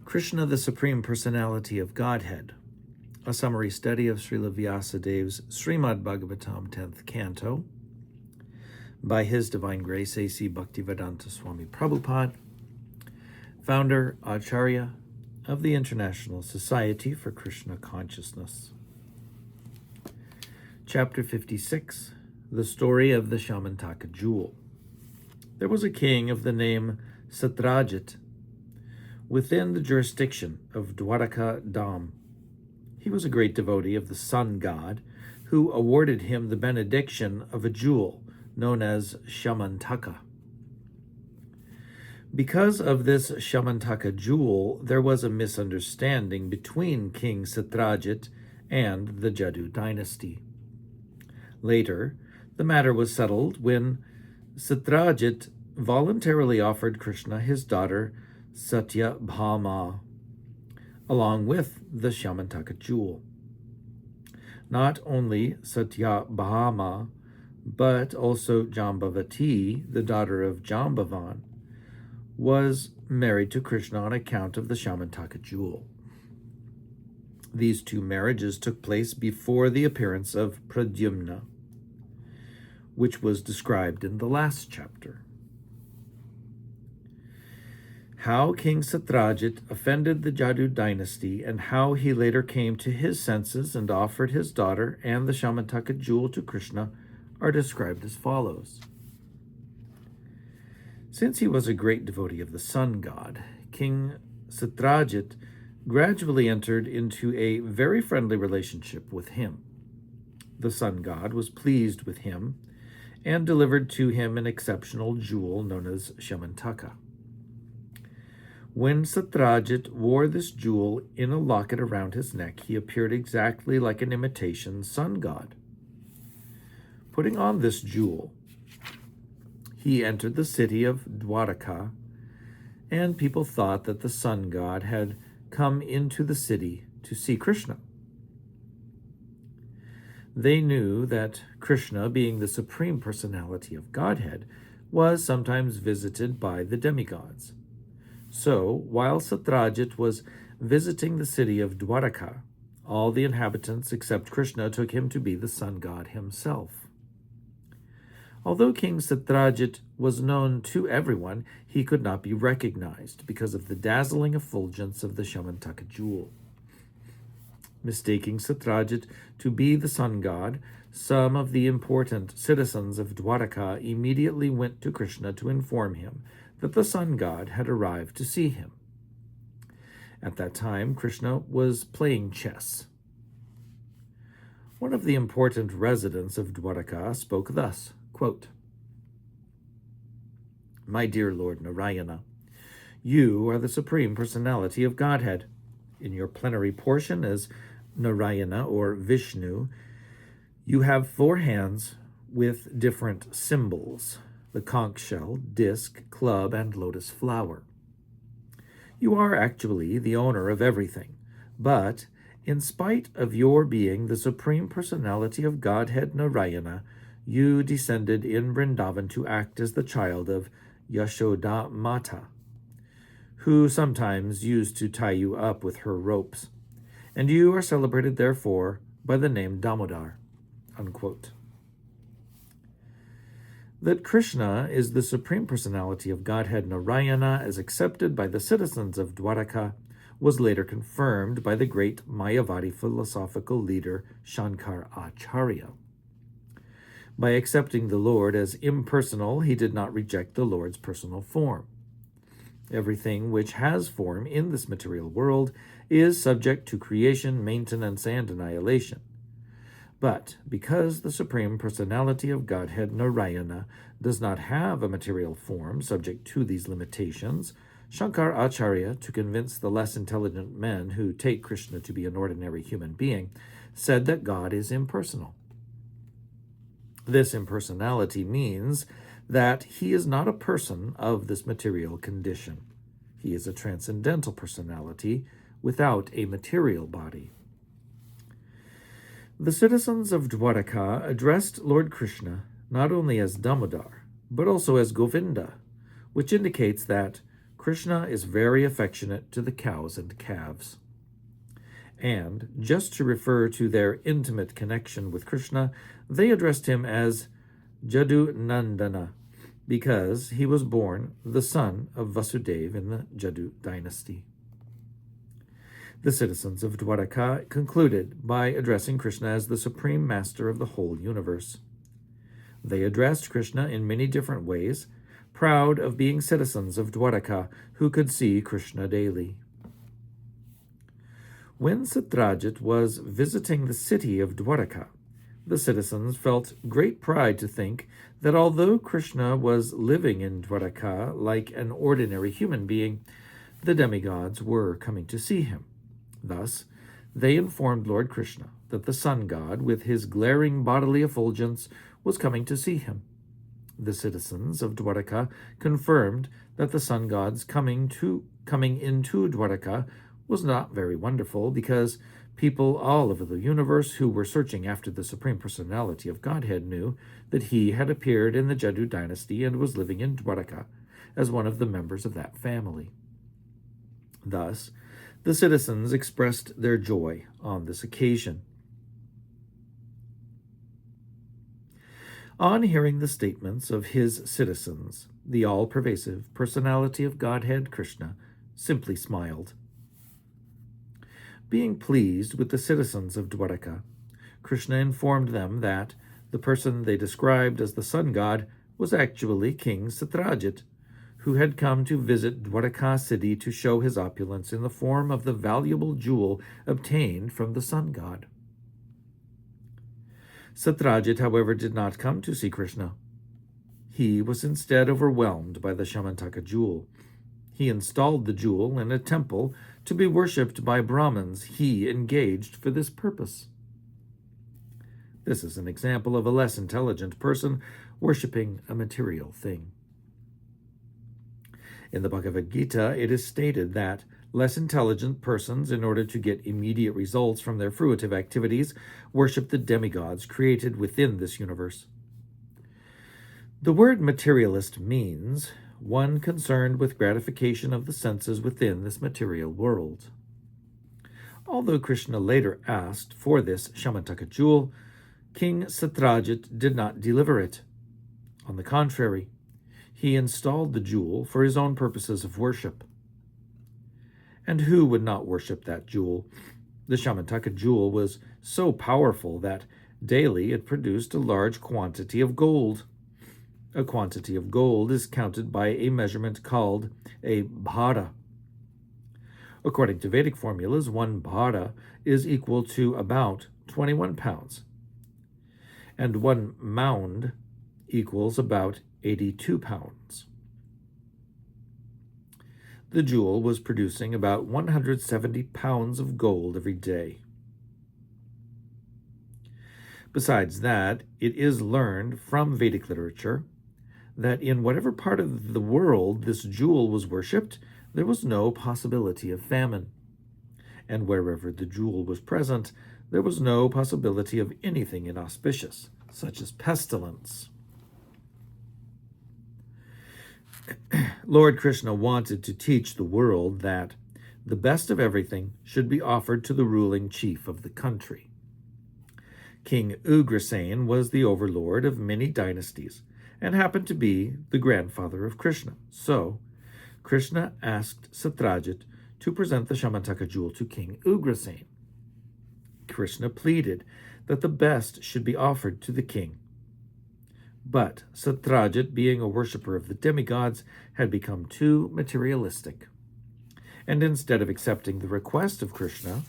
Krishna, the Supreme Personality of Godhead, a summary study of Srila Vyasadev's Srimad Bhagavatam 10th Canto, by His Divine Grace A.C. Bhaktivedanta Swami Prabhupada, founder, Acharya of the International Society for Krishna Consciousness. Chapter 56, The Story of the Shamantaka Jewel. There was a king of the name Satrajit within the jurisdiction of Dwaraka Dham. He was a great devotee of the sun god, who awarded him the benediction of a jewel known as Shamantaka. Because of this Shamantaka jewel, there was a misunderstanding between King Satrajit and the Jadu dynasty. Later, the matter was settled when Satrajit voluntarily offered Krishna his daughter Satyabhama, along with the Shamantaka jewel. Not only Satyabhama, but also Jambavati, the daughter of Jambavan, was married to Krishna on account of the Shamantaka jewel. These two marriages took place before the appearance of Pradyumna, which was described in the last chapter. How King Satrajit offended the Jadu dynasty and how he later came to his senses and offered his daughter and the Shamantaka jewel to Krishna are described as follows. Since he was a great devotee of the sun god, King Satrajit gradually entered into a very friendly relationship with him. The sun god was pleased with him and delivered to him an exceptional jewel known as Shamantaka. When Satrajit wore this jewel in a locket around his neck, he appeared exactly like an imitation sun god. Putting on this jewel, he entered the city of Dwaraka, and people thought that the sun god had come into the city to see Krishna. They knew that Krishna, being the Supreme Personality of Godhead, was sometimes visited by the demigods. So, while Satrajit was visiting the city of Dwaraka, all the inhabitants except Krishna took him to be the sun god himself. Although King Satrajit was known to everyone, he could not be recognized because of the dazzling effulgence of the Shamantaka jewel. Mistaking Satrajit to be the sun god, some of the important citizens of Dwaraka immediately went to Krishna to inform him that the sun god had arrived to see him. At that time, Krishna was playing chess. One of the important residents of Dwaraka spoke thus, quote, "My dear Lord Narayana, you are the Supreme Personality of Godhead. In your plenary portion as Narayana or Vishnu, you have 4 hands with different symbols: the conch shell, disc, club, and lotus flower. You are actually the owner of everything, but in spite of your being the Supreme Personality of Godhead Narayana, you descended in Vrindavan to act as the child of Yashoda Mata, who sometimes used to tie you up with her ropes, and you are celebrated therefore by the name Damodar." Unquote. That Krishna is the Supreme Personality of Godhead Narayana, as accepted by the citizens of Dwaraka, was later confirmed by the great Mayavadi philosophical leader Shankar Acharya. By accepting the Lord as impersonal, he did not reject the Lord's personal form. Everything which has form in this material world is subject to creation, maintenance, and annihilation. But because the Supreme Personality of Godhead Narayana does not have a material form subject to these limitations, Shankar Acharya, to convince the less intelligent men who take Krishna to be an ordinary human being, said that God is impersonal. This impersonality means that he is not a person of this material condition. He is a transcendental personality without a material body. The citizens of Dwaraka addressed Lord Krishna not only as Damodar, but also as Govinda, which indicates that Krishna is very affectionate to the cows and calves. And, just to refer to their intimate connection with Krishna, they addressed him as Jadu Nandana, because he was born the son of Vasudeva in the Jadu dynasty. The citizens of Dwaraka concluded by addressing Krishna as the supreme master of the whole universe. They addressed Krishna in many different ways, proud of being citizens of Dwaraka who could see Krishna daily. When Satyajit was visiting the city of Dwaraka, the citizens felt great pride to think that although Krishna was living in Dwaraka like an ordinary human being, the demigods were coming to see him. Thus, they informed Lord Krishna that the sun god, with his glaring bodily effulgence, was coming to see him. The citizens of Dwaraka confirmed that the sun god's coming into Dwaraka was not very wonderful, because people all over the universe who were searching after the Supreme Personality of Godhead knew that he had appeared in the Jadu dynasty and was living in Dwaraka as one of the members of that family. Thus, the citizens expressed their joy on this occasion. On hearing the statements of his citizens, the all-pervasive personality of Godhead, Krishna, simply smiled. Being pleased with the citizens of Dwaraka, Krishna informed them that the person they described as the sun god was actually King Satyajit, who had come to visit Dwaraka city to show his opulence in the form of the valuable jewel obtained from the sun god. Satyajit, however, did not come to see Krishna. He was instead overwhelmed by the Shamantaka jewel. He installed the jewel in a temple to be worshipped by Brahmins he engaged for this purpose. This is an example of a less intelligent person worshipping a material thing. In the Bhagavad Gita, it is stated that less intelligent persons, in order to get immediate results from their fruitive activities, worship the demigods created within this universe. The word materialist means one concerned with gratification of the senses within this material world. Although Krishna later asked for this Shamantaka jewel, King Satyajit did not deliver it. On the contrary, he installed the jewel for his own purposes of worship. And who would not worship that jewel? The Shamantaka jewel was so powerful that daily it produced a large quantity of gold. A quantity of gold is counted by a measurement called a bhara. According to Vedic formulas, 1 bhara is equal to about 21 pounds, and 1 mound equals about 82 pounds. The jewel was producing about 170 pounds of gold every day. Besides that, it is learned from Vedic literature that in whatever part of the world this jewel was worshipped, there was no possibility of famine. And wherever the jewel was present, there was no possibility of anything inauspicious, such as pestilence. Lord Krishna wanted to teach the world that the best of everything should be offered to the ruling chief of the country. King Ugrasen was the overlord of many dynasties and happened to be the grandfather of Krishna. So, Krishna asked Satyajit to present the Shamantaka jewel to King Ugrasen. Krishna pleaded that the best should be offered to the king. But Satyajit, being a worshipper of the demigods, had become too materialistic, and instead of accepting the request of Krishna,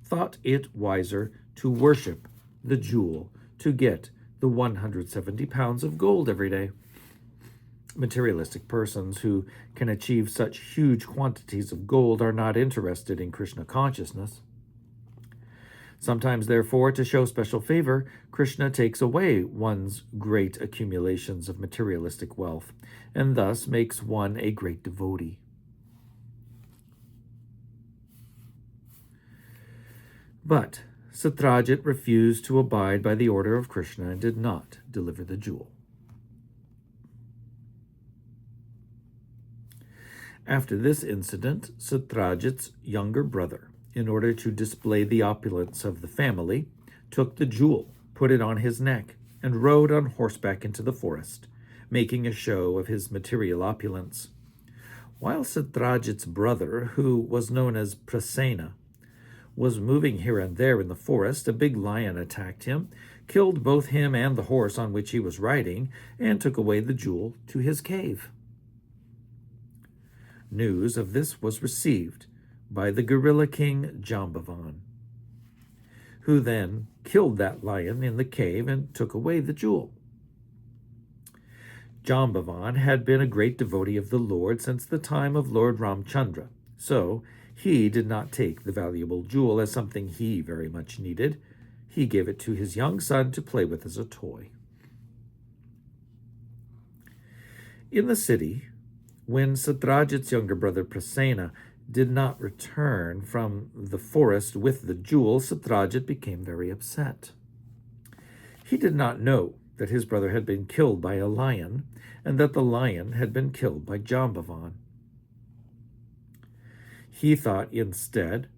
thought it wiser to worship the jewel to get the 170 pounds of gold every day. Materialistic persons who can achieve such huge quantities of gold are not interested in Krishna consciousness. Sometimes, therefore, to show special favor, Krishna takes away one's great accumulations of materialistic wealth, and thus makes one a great devotee. But Satyajit refused to abide by the order of Krishna and did not deliver the jewel. After this incident, Satyajit's younger brother, in order to display the opulence of the family, took the jewel, put it on his neck, and rode on horseback into the forest, making a show of his material opulence. While Satyajit's brother, who was known as KRSNA, was moving here and there in the forest, a big lion attacked him, killed both him and the horse on which he was riding, and took away the jewel to his cave. News of this was received by the guerrilla king Jambavan, who then killed that lion in the cave and took away the jewel. Jambavan had been a great devotee of the Lord since the time of Lord Ramchandra, so he did not take the valuable jewel as something he very much needed. He gave it to his young son to play with as a toy. In the city, when Satyajit's younger brother KRSNA did not return from the forest with the jewel, Satyajit became very upset. He did not know that his brother had been killed by a lion, and that the lion had been killed by Jambavan. He thought instead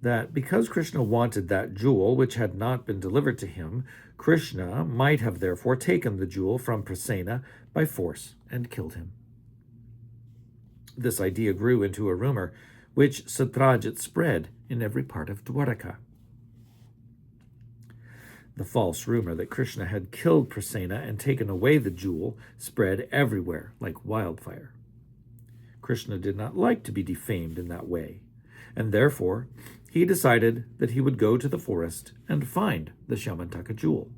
that because Krishna wanted that jewel, which had not been delivered to him, Krishna might have therefore taken the jewel from KRSNA by force and killed him. This idea grew into a rumor, which Satyajit spread in every part of Dwaraka. The false rumor that Krishna had killed KRSNA and taken away the jewel spread everywhere like wildfire. Krishna did not like to be defamed in that way, and therefore he decided that he would go to the forest and find the Shamantaka jewel.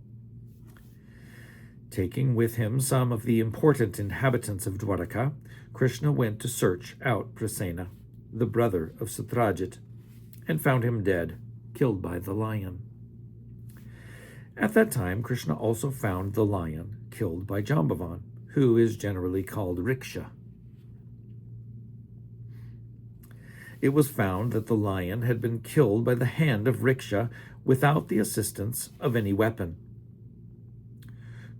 Taking with him some of the important inhabitants of Dwaraka, Krishna went to search out KRSNA, the brother of Satyajit, and found him dead, killed by the lion. At that time, Krishna also found the lion killed by Jambavan, who is generally called Riksha. It was found that the lion had been killed by the hand of Riksha without the assistance of any weapon.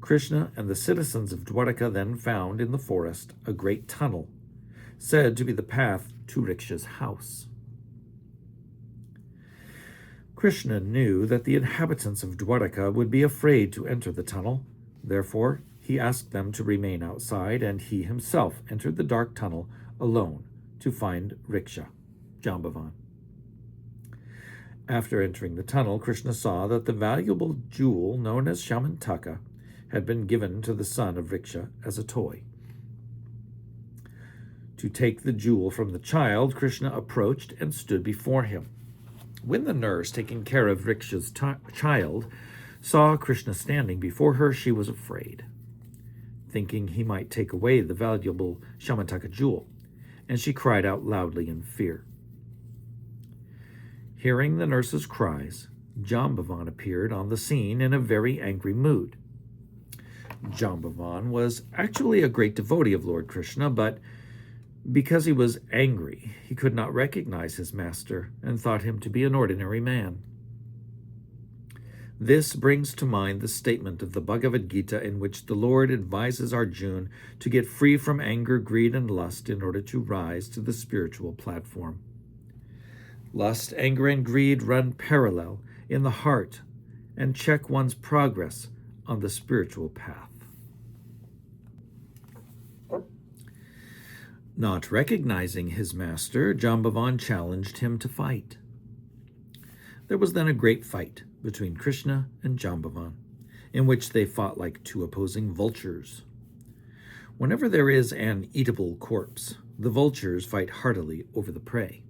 Krishna and the citizens of Dwaraka then found in the forest a great tunnel, said to be the path to Riksha's house. Krishna knew that the inhabitants of Dwaraka would be afraid to enter the tunnel. Therefore, he asked them to remain outside, and he himself entered the dark tunnel alone to find Riksha, Jambavan. After entering the tunnel, Krishna saw that the valuable jewel known as Shamantaka had been given to the son of Riksha as a toy. To take the jewel from the child, Krishna approached and stood before him. When the nurse taking care of Riksha's child saw Krishna standing before her, she was afraid, thinking he might take away the valuable Shamantaka jewel, and she cried out loudly in fear. Hearing the nurse's cries, Jambavan appeared on the scene in a very angry mood. Jambavan was actually a great devotee of Lord Krishna, but because he was angry, he could not recognize his master and thought him to be an ordinary man. This brings to mind the statement of the Bhagavad Gita in which the Lord advises Arjuna to get free from anger, greed, and lust in order to rise to the spiritual platform. Lust, anger, and greed run parallel in the heart and check one's progress on the spiritual path. Not recognizing his master, Jambavan challenged him to fight. There was then a great fight between Krishna and Jambavan, in which they fought like two opposing vultures. Whenever there is an eatable corpse, the vultures fight heartily over the prey.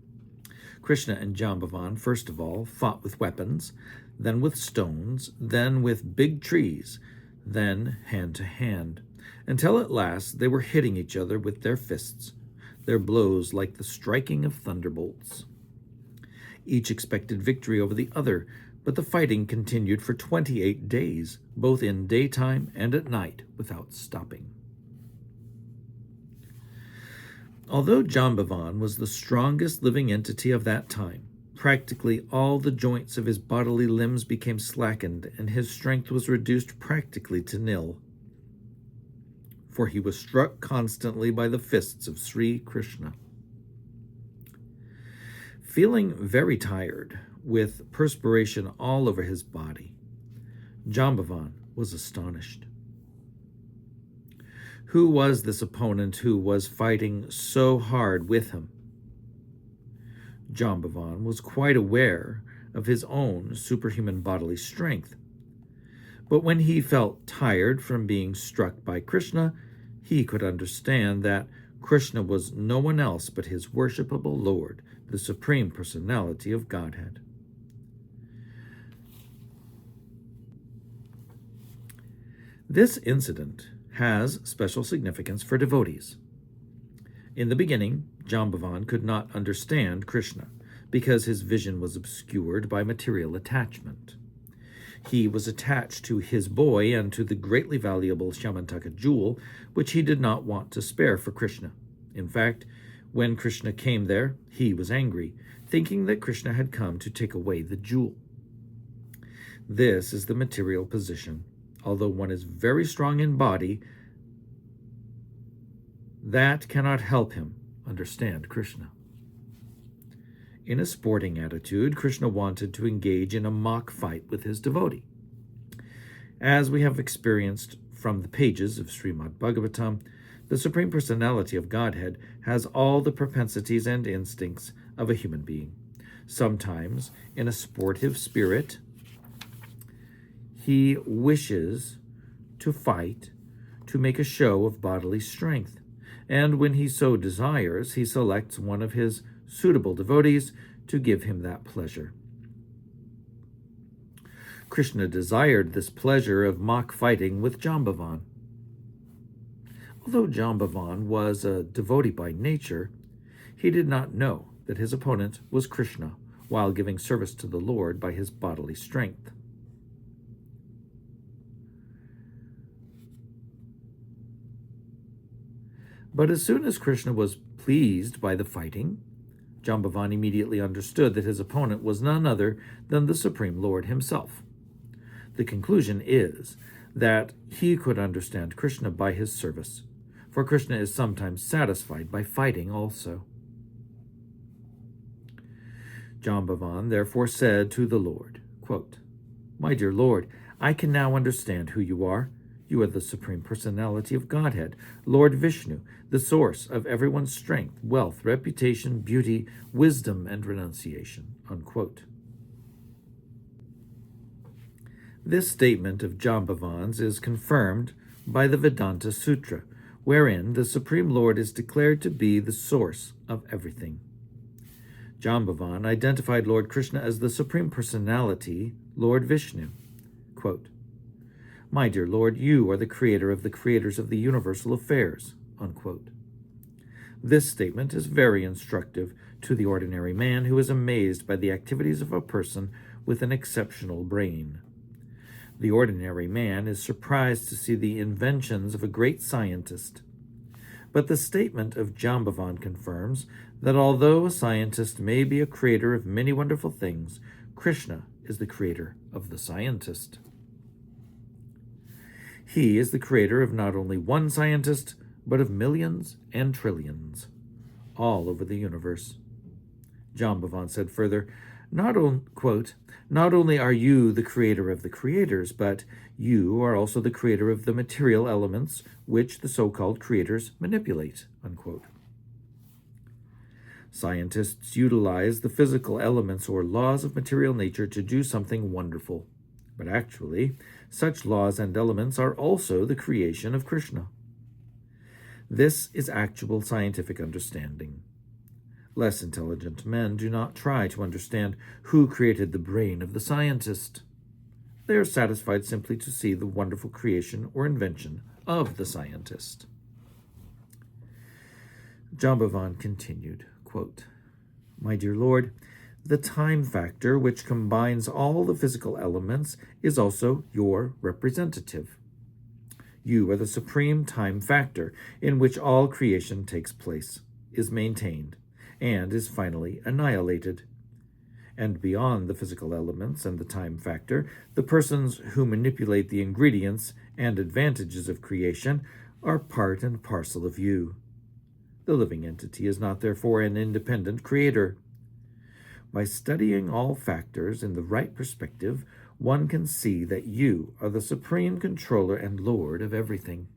Krishna and Jambavan first of all fought with weapons, then with stones, then with big trees, then hand to hand, until at last they were hitting each other with their fists, their blows like the striking of thunderbolts. Each expected victory over the other, but the fighting continued for 28 days, both in daytime and at night, without stopping. Although Jambavan was the strongest living entity of that time, practically all the joints of his bodily limbs became slackened, and his strength was reduced practically to nil, for he was struck constantly by the fists of Sri Krishna. Feeling very tired, with perspiration all over his body, Jambavan was astonished. Who was this opponent who was fighting so hard with him? Jambavan was quite aware of his own superhuman bodily strength. But when he felt tired from being struck by Krishna, he could understand that Krishna was no one else but his worshipable Lord, the Supreme Personality of Godhead. This incident has special significance for devotees. In the beginning, Jambavan could not understand Krishna because his vision was obscured by material attachment. He was attached to his boy and to the greatly valuable Shamantaka jewel, which he did not want to spare for Krishna. In fact, when Krishna came there, he was angry, thinking that Krishna had come to take away the jewel. This is the material position. Although one is very strong in body, that cannot help him understand Krishna. In a sporting attitude, Krishna wanted to engage in a mock fight with his devotee. As we have experienced from the pages of Srimad Bhagavatam, the Supreme Personality of Godhead has all the propensities and instincts of a human being. Sometimes, in a sportive spirit, he wishes to fight to make a show of bodily strength, and when he so desires, he selects one of his suitable devotees to give him that pleasure. Krishna desired this pleasure of mock fighting with Jambavan. Although Jambavan was a devotee by nature, he did not know that his opponent was Krishna while giving service to the Lord by his bodily strength. But as soon as Krishna was pleased by the fighting, Jambavan immediately understood that his opponent was none other than the Supreme Lord himself. The conclusion is that he could understand Krishna by his service, for Krishna is sometimes satisfied by fighting also. Jambavan therefore said to the Lord, quote, "My dear Lord, I can now understand who you are. You are the Supreme Personality of Godhead, Lord Vishnu, the source of everyone's strength, wealth, reputation, beauty, wisdom, and renunciation." Unquote. This statement of Jambavan's is confirmed by the Vedanta Sutra, wherein the Supreme Lord is declared to be the source of everything. Jambavan identified Lord Krishna as the Supreme Personality, Lord Vishnu. Quote, "My dear Lord, you are the creator of the creators of the universal affairs." Unquote. This statement is very instructive to the ordinary man who is amazed by the activities of a person with an exceptional brain. The ordinary man is surprised to see the inventions of a great scientist. But the statement of Jambavan confirms that although a scientist may be a creator of many wonderful things, Krishna is the creator of the scientist. He is the creator of not only one scientist, but of millions and trillions, all over the universe. Jambavan said further, quote, "Not only are you the creator of the creators, but you are also the creator of the material elements which the so-called creators manipulate." Unquote. Scientists utilize the physical elements or laws of material nature to do something wonderful. But actually, such laws and elements are also the creation of Krishna. This is actual scientific understanding. Less intelligent men do not try to understand who created the brain of the scientist. They are satisfied simply to see the wonderful creation or invention of the scientist. Jambavan continued, quote, "My dear Lord, the time factor, which combines all the physical elements, is also your representative. You are the supreme time factor in which all creation takes place, is maintained, and is finally annihilated. And beyond the physical elements and the time factor, the persons who manipulate the ingredients and advantages of creation are part and parcel of you. The living entity is not therefore an independent creator. By studying all factors in the right perspective, one can see that you are the supreme controller and Lord of everything.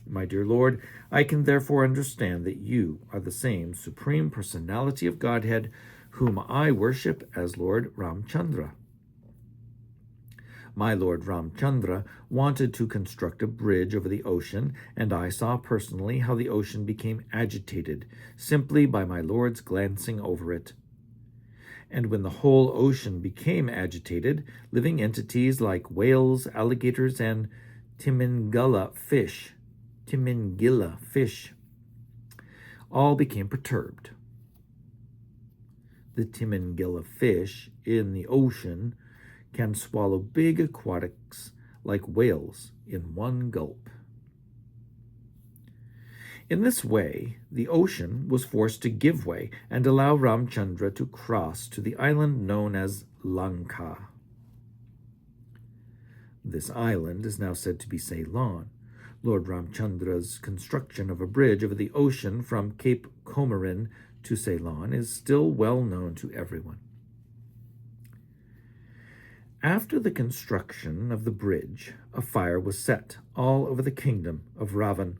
My dear Lord, I can therefore understand that you are the same Supreme Personality of Godhead whom I worship as Lord Ramchandra. My Lord Ramchandra wanted to construct a bridge over the ocean, and I saw personally how the ocean became agitated simply by my Lord's glancing over it. And when the whole ocean became agitated, living entities like whales, alligators, and Timingila fish, all became perturbed. The Timingila fish in the ocean can swallow big aquatics like whales in one gulp. In this way, the ocean was forced to give way and allow Ramchandra to cross to the island known as Lanka. This island is now said to be Ceylon. Lord Ramchandra's construction of a bridge over the ocean from Cape Comorin to Ceylon is still well known to everyone. After the construction of the bridge, a fire was set all over the kingdom of Ravan.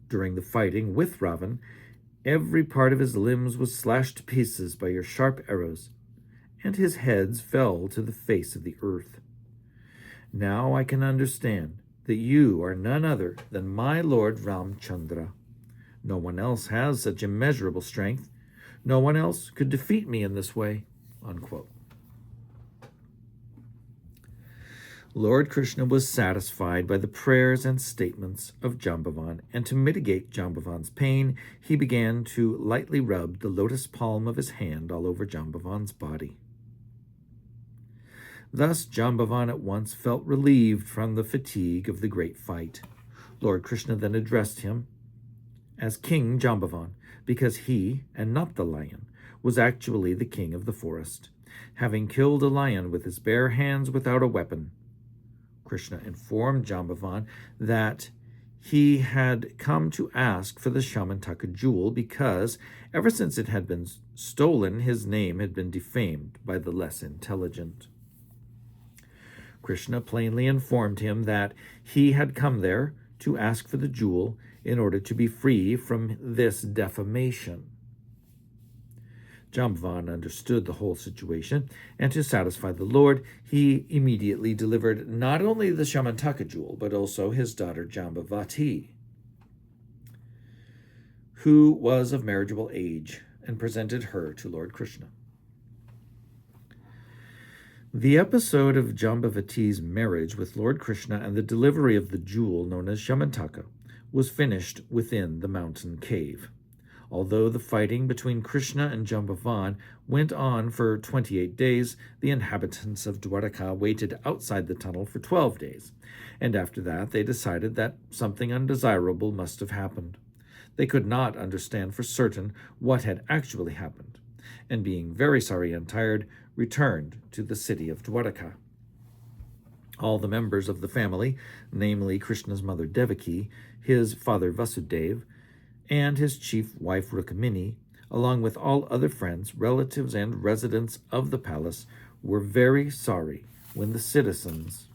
During the fighting with Ravan, every part of his limbs was slashed to pieces by your sharp arrows, and his heads fell to the face of the earth. Now I can understand that you are none other than my Lord Ramchandra. No one else has such immeasurable strength. No one else could defeat me in this way." Unquote. Lord Krishna was satisfied by the prayers and statements of Jambavan, and to mitigate Jambavan's pain, he began to lightly rub the lotus palm of his hand all over Jambavan's body. Thus Jambavan at once felt relieved from the fatigue of the great fight. Lord Krishna then addressed him as King Jambavan, because he, and not the lion, was actually the king of the forest, having killed a lion with his bare hands without a weapon. Krishna informed Jambavan that he had come to ask for the Shamantaka jewel because, ever since it had been stolen, his name had been defamed by the less intelligent. Krishna plainly informed him that he had come there to ask for the jewel in order to be free from this defamation. Jambavan understood the whole situation, and to satisfy the Lord, he immediately delivered not only the Shamantaka jewel, but also his daughter Jambavati, who was of marriageable age, and presented her to Lord Krishna. The episode of Jambavati's marriage with Lord Krishna and the delivery of the jewel known as Shamantaka was finished within the mountain cave. Although the fighting between Krishna and Jambavan went on for 28 days, the inhabitants of Dwaraka waited outside the tunnel for 12 days, and after that they decided that something undesirable must have happened. They could not understand for certain what had actually happened, and being very sorry and tired, returned to the city of Dwaraka. All the members of the family, namely Krishna's mother Devaki, his father Vasudeva, and his chief wife Rukmini, along with all other friends, relatives, and residents of the palace, were very sorry when the citizens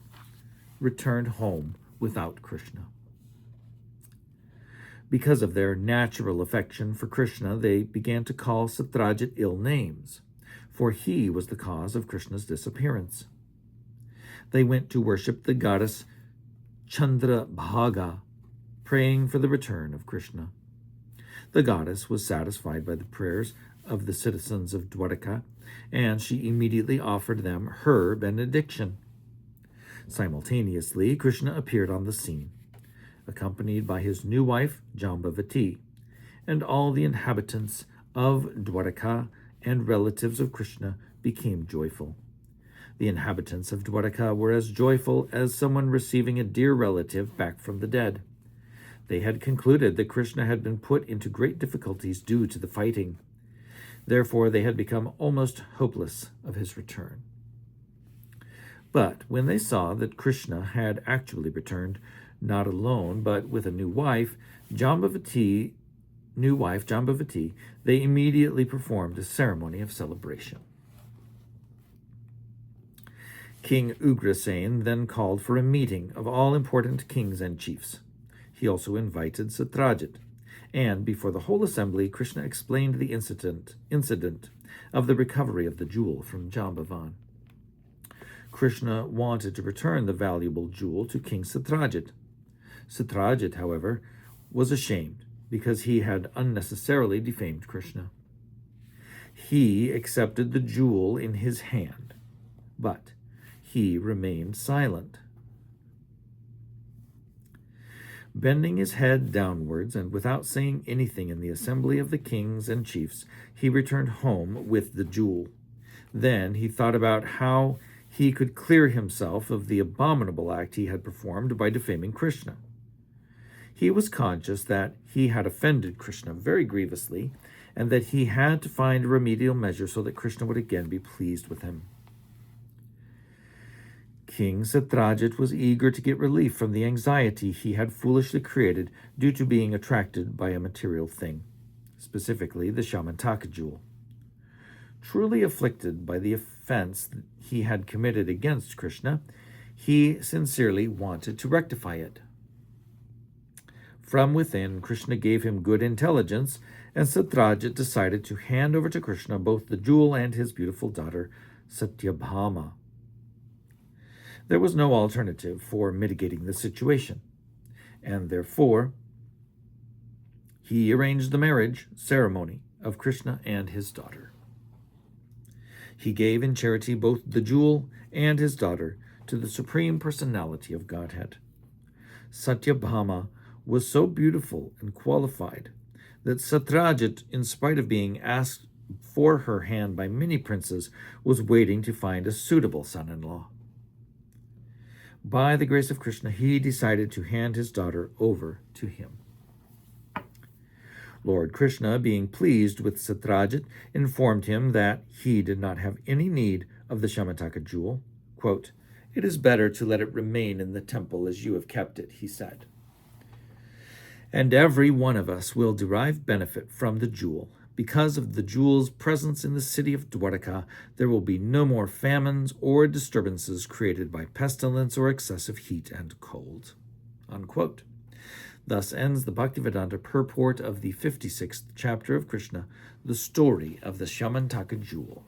returned home without Krishna. Because of their natural affection for Krishna, they began to call Satyajit ill names, for he was the cause of Krishna's disappearance. They went to worship the goddess Chandrabhaga, praying for the return of Krishna. The goddess was satisfied by the prayers of the citizens of Dwaraka, and she immediately offered them her benediction. Simultaneously, Krishna appeared on the scene, accompanied by his new wife, Jambavati, and all the inhabitants of Dwaraka and relatives of Krishna became joyful. The inhabitants of Dwaraka were as joyful as someone receiving a dear relative back from the dead. They had concluded that Krishna had been put into great difficulties due to the fighting. Therefore, they had become almost hopeless of his return. But when they saw that Krishna had actually returned, not alone, but with a new wife, Jambavati new wife, Jambavati, they immediately performed a ceremony of celebration. King Ugrasen then called for a meeting of all important kings and chiefs. He also invited Satyajit, and before the whole assembly, Krishna explained the incident of the recovery of the jewel from Jambavan. Krishna wanted to return the valuable jewel to King Satyajit. Satyajit, however, was ashamed because he had unnecessarily defamed Krishna. He accepted the jewel in his hand, but he remained silent. Bending his head downwards and without saying anything in the assembly of the kings and chiefs, he returned home with the jewel. Then he thought about how he could clear himself of the abominable act he had performed by defaming Krishna. He was conscious that he had offended Krishna very grievously, and that he had to find a remedial measure so that Krishna would again be pleased with him. King Satyajit was eager to get relief from the anxiety he had foolishly created due to being attracted by a material thing, specifically the Shamantaka jewel. Truly afflicted by the offense he had committed against Krishna, he sincerely wanted to rectify it. From within, Krishna gave him good intelligence, and Satyajit decided to hand over to Krishna both the jewel and his beautiful daughter, Satyabhama. There was no alternative for mitigating the situation, and therefore he arranged the marriage ceremony of Krishna and his daughter. He gave in charity both the jewel and his daughter to the Supreme Personality of Godhead. Satyabhama was so beautiful and qualified that Satyajit, in spite of being asked for her hand by many princes, was waiting to find a suitable son-in-law. By the grace of Krishna, he decided to hand his daughter over to him. Lord Krishna, being pleased with Satyajit, informed him that he did not have any need of the Shamantaka jewel. Quote, "It is better to let it remain in the temple as you have kept it," he said. "And every one of us will derive benefit from the jewel. Because of the jewel's presence in the city of Dwarka, there will be no more famines or disturbances created by pestilence or excessive heat and cold." Unquote. Thus ends the Bhaktivedanta purport of the 56th chapter of Krishna, the story of the Shamantaka jewel.